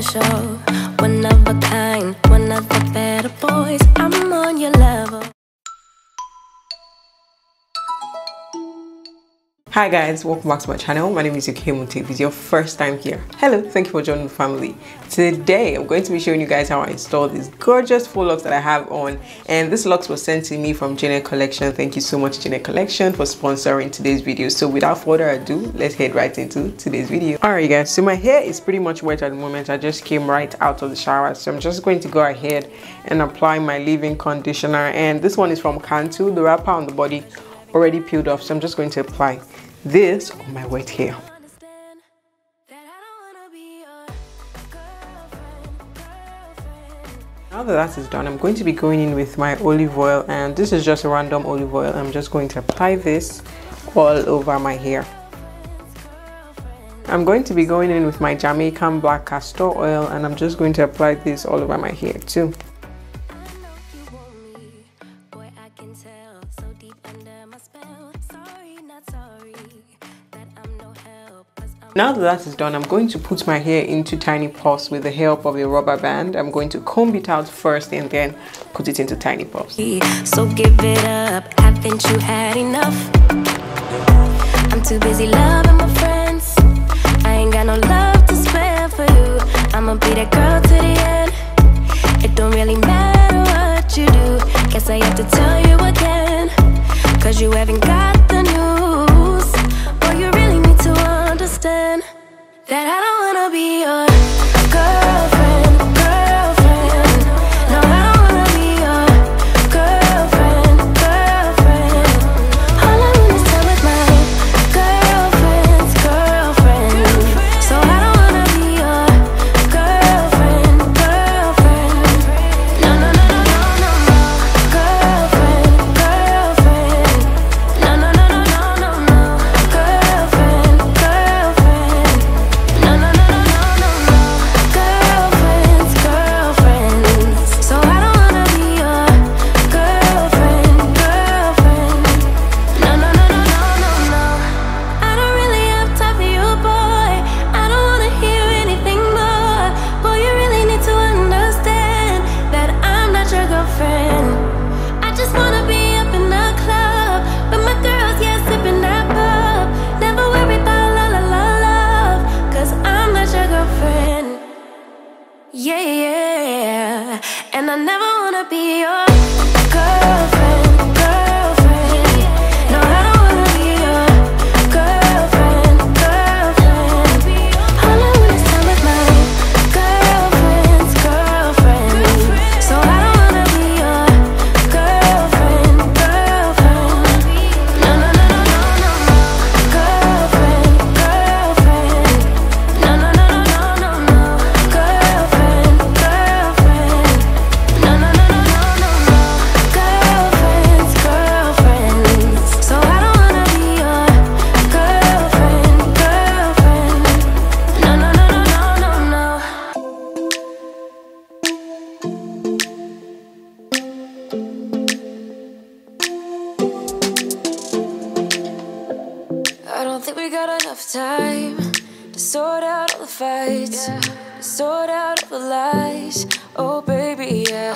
special, one of a kind, one of the better boys. I'm on your level. Hi guys, welcome back to my channel. My name is Okemute. If it's your first time here, hello, thank you for joining the family. Today I'm going to be showing you guys how I installed these gorgeous faux locks that I have on, and this locks was sent to me from Janet Collection. Thank you so much, Janet Collection, for sponsoring today's video. So without further ado, let's head right into today's video. Alright guys, so my hair is pretty much wet at the moment. I just came right out of the shower, so I'm just going to go ahead and apply my leave-in conditioner, and this one is from Cantu. The wrapper on the body already peeled off, so I'm just going to apply this on my wet hair. Now that that is done, I'm going to be going in with my olive oil, and this is just a random olive oil. I'm just going to apply this all over my hair. I'm going to be going in with my Jamaican black castor oil, and I'm just going to apply this all over my hair too. Now that that is done, I'm going to put my hair into tiny puffs with the help of a rubber band. I'm going to comb it out first and then put it into tiny puffs. So give it up, haven't you had enough? I'm too busy loving my friends. I ain't got no love to spare for you. I'ma be that girl to the end. It don't really matter what you do. Guess I have to tell you again, cause you haven't got the news. Boy, you really need to understand that I don't wanna be your girlfriend. No, I don't wanna be your girlfriend. All I wanna stay with my girlfriend's girlfriend. So I don't wanna be your girlfriend. No, no, no, no, no, no, no. Girlfriend. No, no, no, no, no, no, no. Girlfriend. No, no, no, no, no, no, no. Girlfriends. So I don't wanna be your girlfriend. No, no, no, no, no, no, no. I don't really have time for you, boy. I don't wanna hear anything more. Boy, you really need to understand that I'm not your girlfriend. I just wanna be up in the club, but my girls, yeah, sipping that pub. Never worry about la la la love, cause I'm not your girlfriend. Yeah, yeah. And I never wanna be your girlfriend. No, I don't wanna be your girlfriend. All I want is time with my girlfriend's girlfriend. So I don't wanna be your girlfriend. No, no, no, no, no, no, no. Girlfriend. No, no, no, no, no, no, no. Girlfriend. No, no, no, no, no, no, no. Girlfriends. So I don't wanna be your girlfriend. No, no, no, no, no, no, no. I don't think we got enough time to sort out all the fights, to sort out all the lies. Oh baby, yeah.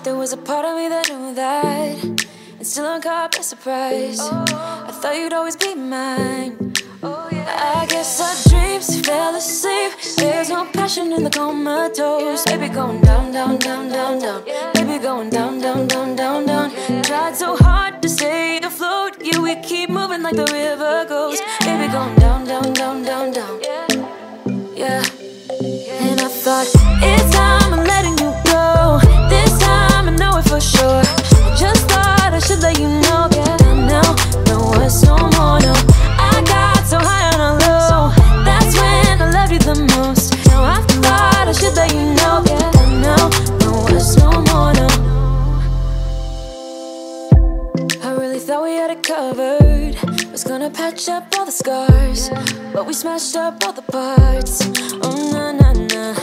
There was a part of me that knew that, and still I'm caught by surprise. I thought you'd always be mine. I guess our dreams fell asleep. There's no passion in the comatose. Baby going down, down, down, down, down. Baby going down, down, down, down, down. Tried so hard to stay afloat. Yeah, we keep moving like the river goes. Baby going down, down, down, down, down. Yeah. And I thought, it's time I'm letting you go. This time I know it for sure. I just thought I should let you know. Yeah, now, no words, no more, no. I got so high on a low. That's when I loved you the most. Now I thought I should let you know. Yeah, now, no words, no more, no. I really thought we had it covered. Was gonna patch up all the scars, but we smashed up all the parts. Oh, na, na, na.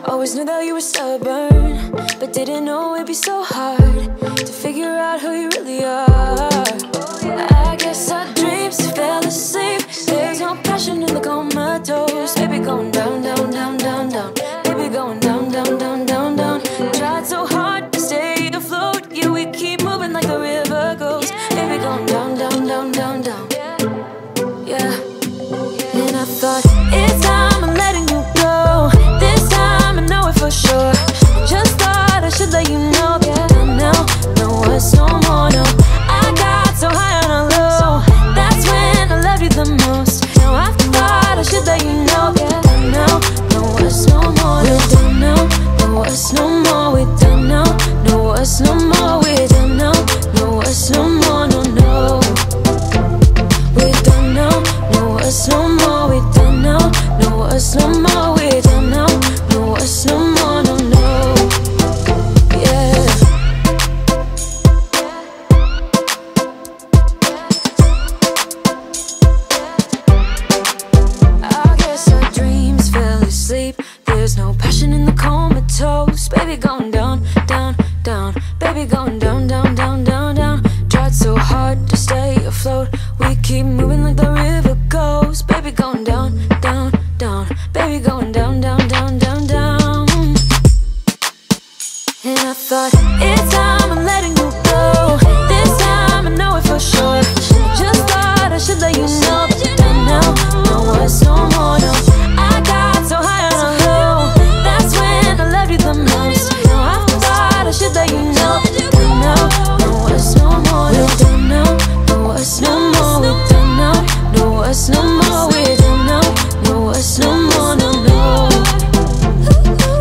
Always knew that you were stubborn, but didn't know it'd be so hard to figure out who you really are. I guess our dreams fell asleep. There's no passion in the comatose. Baby going down, down, down, down, down. down, down. Yeah. And I thought, it's time I'm letting you go. This time I know it for sure. Just thought I should let you know. Yeah, now, no words no more, no. I got so high on a low. That's when I loved you the most. Now I thought I should let you know. Yeah, now, no words no more. We're done now, no words no more. We're done now, no words no more. We're done now, no words no more, no, no. We're done now, no words no more. We're done now, no words no more. We're done now, no words no more, no, no. Yeah. I guess our dreams fell asleep. There's no passion in the comatose. Baby going down, down, down. Baby going down, down, down, down, down. Tried so hard to stay afloat. We keep moving like the river goes. Baby going down, down, down. Baby going down, down, down, down, down. And I thought, it's time I'm letting you go. This time I know it for sure. Just thought I should let you know. And now, no words no more, no. I got so high on a low. That's when I loved you the most. Now I thought I should let you know. And now, no words no more. We're done now, no words no more. We're done now, no words no more. We're done now, no words no more, no, no.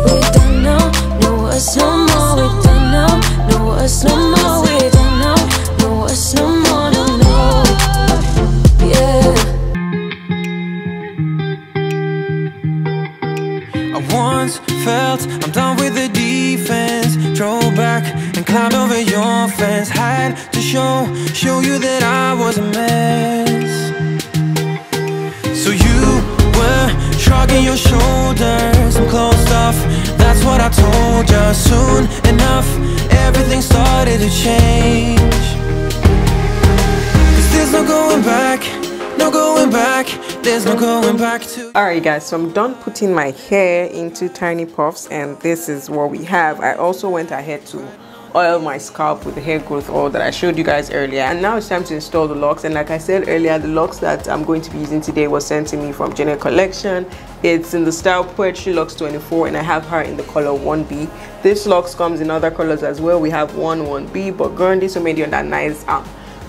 We're done now, no words no more. We're done now, no words no more. We're done now, no words no more, no, no. Yeah. I once felt I'm done with the defense. Drove back and climbed over your fence. Had to show you that I was a mess. So you were shrugging your shoulders and closed off. That's what I told you. Soon enough, everything started to change. 'Cause there's no going back, no going back. There's no going back to. Alright guys, so I'm done putting my hair into tiny puffs, and this is what we have. I also went ahead to oil my scalp with the hair growth oil that I showed you guys earlier, and now it's time to install the locks. And like I said earlier, the locks that I'm going to be using today was sent to me from Jenna Collection. It's in the style Poetry Locks 24, and I have her in the color 1B. This locks comes in other colors as well. We have 1B, but Grundy so made you that nice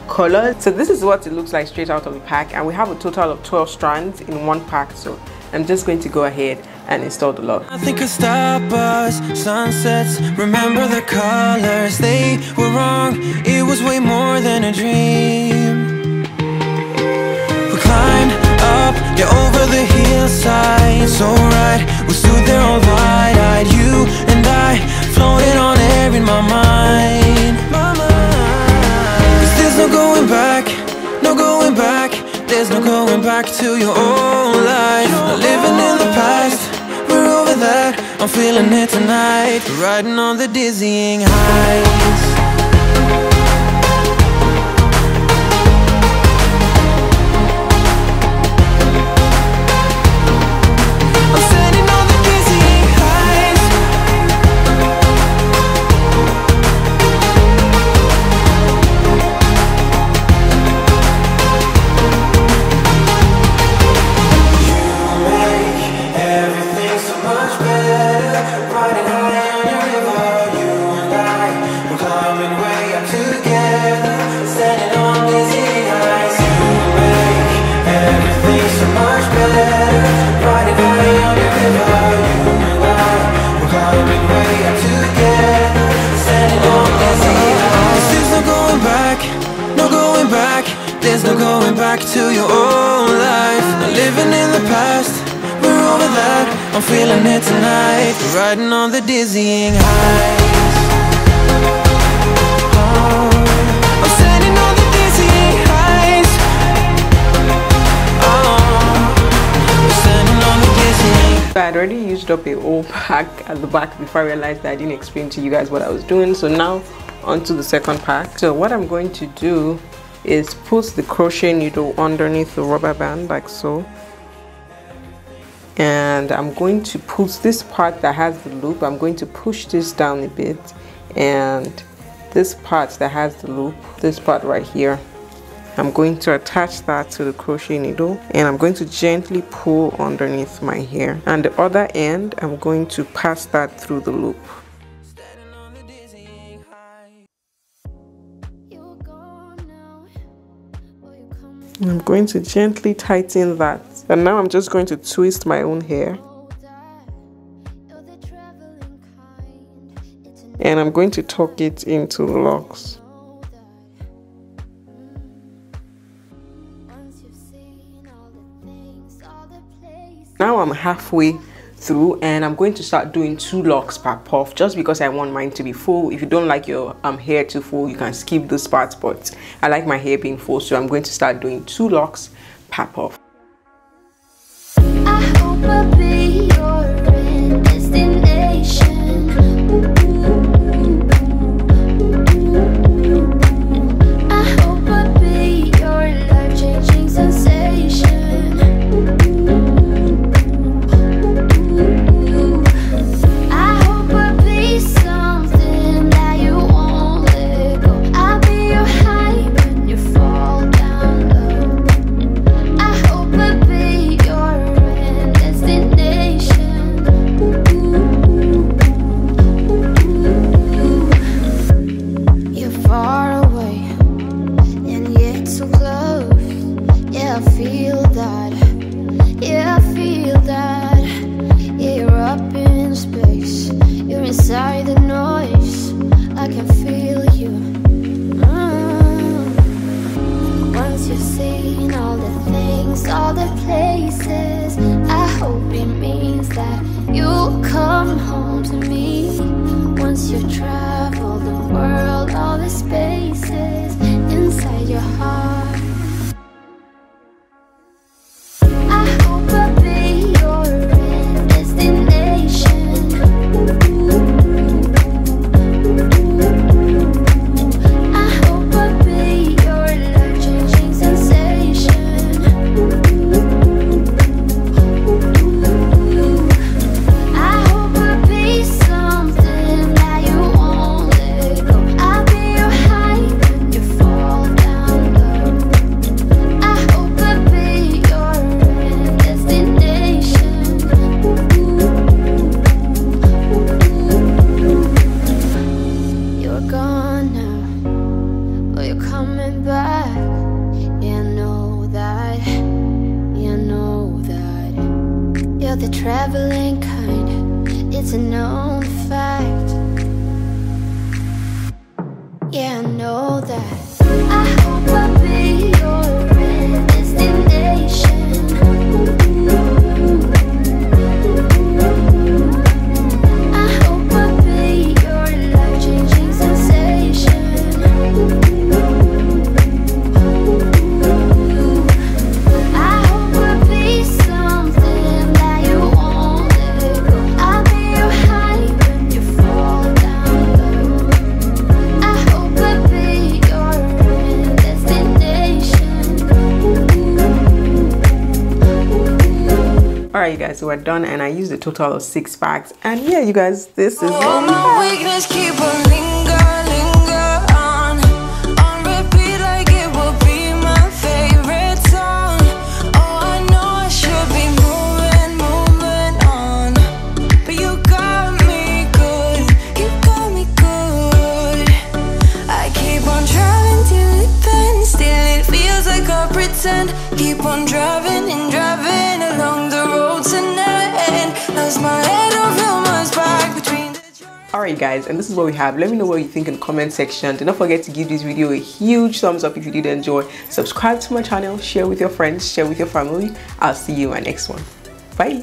color. So this is what it looks like straight out of the pack, and we have a total of 12 strands in one pack. So I'm just going to go ahead and install the lock. I think of stars, sunsets, remember the colors. They were wrong, it was way more than a dream. We climbed up, yeah, over the hillside. So right, we stood there all wide-eyed. You and I floated on air in my mind. No going back, no going back. There's no going back to your old life. Not living in the past, we're over that. I'm feeling it tonight, riding on the dizzying heights. There's no going back to your old life. Not living in the past, we're over that. I'm feeling it tonight, riding on the dizzying heights. Oh, I'm standing on the dizzying heights. Oh, I'm standing on the dizzying. So I had already used up a whole pack at the back before I realized that I didn't explain to you guys what I was doing. So now onto the second pack. So what I'm going to do is put the crochet needle underneath the rubber band like so, and I'm going to put this part that has the loop, I'm going to push this down a bit, and this part that has the loop, this part right here, I'm going to attach that to the crochet needle, and I'm going to gently pull underneath my hair, and the other end I'm going to pass that through the loop. I'm going to gently tighten that, and now I'm just going to twist my own hair, and I'm going to tuck it into the locks. Now I'm halfway through, and I'm going to start doing 2 locks per puff, just because I want mine to be full. If you don't like your hair too full, you can skip this part, but I like my hair being full, so I'm going to start doing 2 locks per puff. I hope I'll be your destination. I hope I'll be your life-changing sensation. Inside the noise, I can feel you. Once you've seen all the things, all the places, I hope it means that you'll come home to me. Once you've traveled the world, all the spaces inside your heart. I hope I'll be your destination. The traveling kind, it's a known fact. Yeah, I know that. I hope I'll be your destination. I hope I'll be your life-changing sensation. Alright you guys, so we're done, and I used a total of 6 bags, and yeah you guys, this is all my weakness keep on linger on repeat like it will be my favorite song. Oh, I know I should be moving on, but you got me good, you got me good. I keep on driving till it bends, still it feels like I pretend. Keep on driving and driving along the road tonight, as my head over my back between the... Alright guys, and this is what we have. Let me know what you think in the comment section. Do not forget to give this video a huge thumbs up if you did enjoy. Subscribe to my channel, share with your friends, share with your family. I'll see you in my next one. Bye.